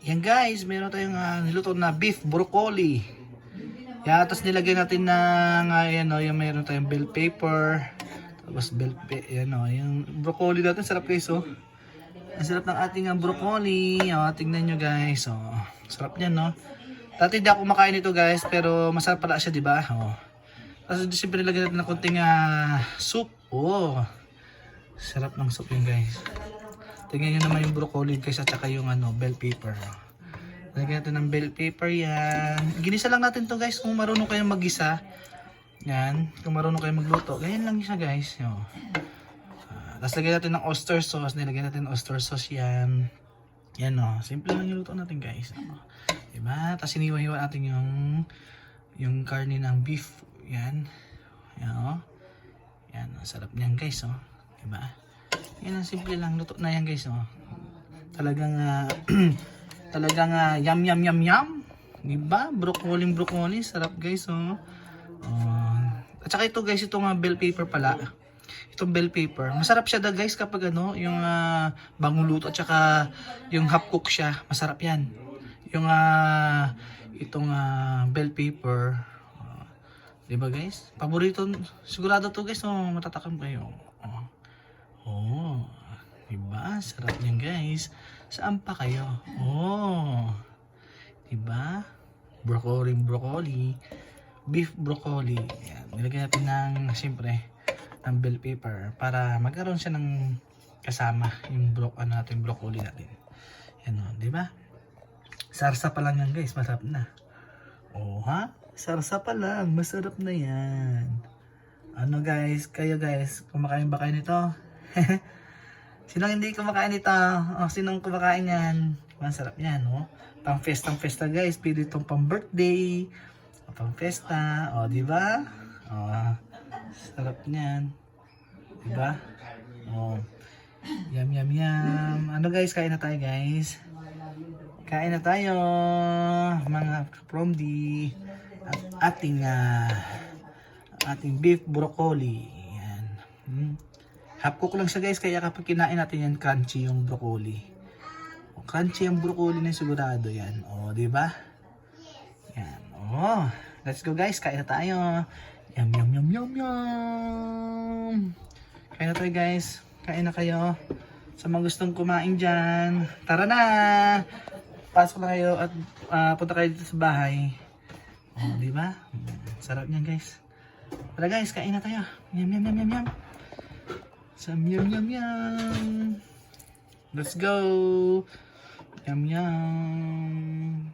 Yan guys, meron tayong niluto na beef broccoli. Yan, tapos nilagay natin ng ayan o, yung meron tayong bell pepper. Tapos yan o, yung broccoli natin, sarap guys o. Ang sarap ng ating broccoli. O, tingnan nyo guys. O, sarap niyan no. Dati hindi ako kumakain ito guys, pero masarap pala siya, di ba? O. Tapos siyempre nilagay natin ng konting soup. O, sarap ng soup yun guys. Tingnan nyo naman yung broccoli guys at saka yung bell pepper. Lagyan natin ng bell pepper yan. Ginisa lang natin to guys kung marunong kayong mag-gisa. Yan, kung marunong kayong magluto. Ganyan lang siya guys. Tapos lagyan natin ng oyster sauce. Nilagyan natin ng oyster sauce yan. Yan o. Simple lang yung luto natin guys. Diba? Tapos iniwa-hiwa natin yung karne ng beef. Yan. Yan o. Yan. Sarap niyan guys o. Diba? Yan ang simple lang. Luto na yan guys o. Talagang talagang yum yum yum yum. Diba? Broccoli, sarap guys oh. At saka ito guys, itong bell pepper pala. Itong bell pepper, masarap siya guys kapag yung bagong luto at saka yung half cook siya, masarap yan. Yung itong bell pepper. Diba guys? Paborito, sigurado to guys, matatakam kayo. Diba? Sarap yan guys. Saan pa kayo? Diba? Broccoli. Beef broccoli. Yan. Nilagyan natin ng, siyempre, ng bell pepper para magkaroon siya ng kasama yung broccoli natin. Yan o, diba? Sarsa pa lang yan guys, masarap na. Sarsa pa lang, masarap na yan. Ano guys, kayo guys, kumakain ba kayo nito? Sinong hindi kumakain ito? Sinong kumakain yan? Masarap yan, no? Pang festa guys. Pili itong pang birthday. Pang festa. O, diba? Sarap niyan. Diba? Yum, yum, yum. Ano guys? Kain na tayo guys. Kain na tayo. Mga kapromdi. At ating beef broccoli. Yan. Half cook lang siya guys, kaya kapag kinain natin yan, crunchy yung broccoli. Crunchy yung broccoli na sigurado yan. Di ba? Yan. Let's go guys, kain na tayo. Yum yum yum yum yum. Kain na tayo guys. Kain na kayo. Sa mga gustong kumain dyan, tara na. Pasok na kayo at punta kayo dito sa bahay. Di ba? Sarap niyan guys. Tara guys, kain na tayo. Yum yum yum yum yum. Yum yum yum. Let's go. Yum yum.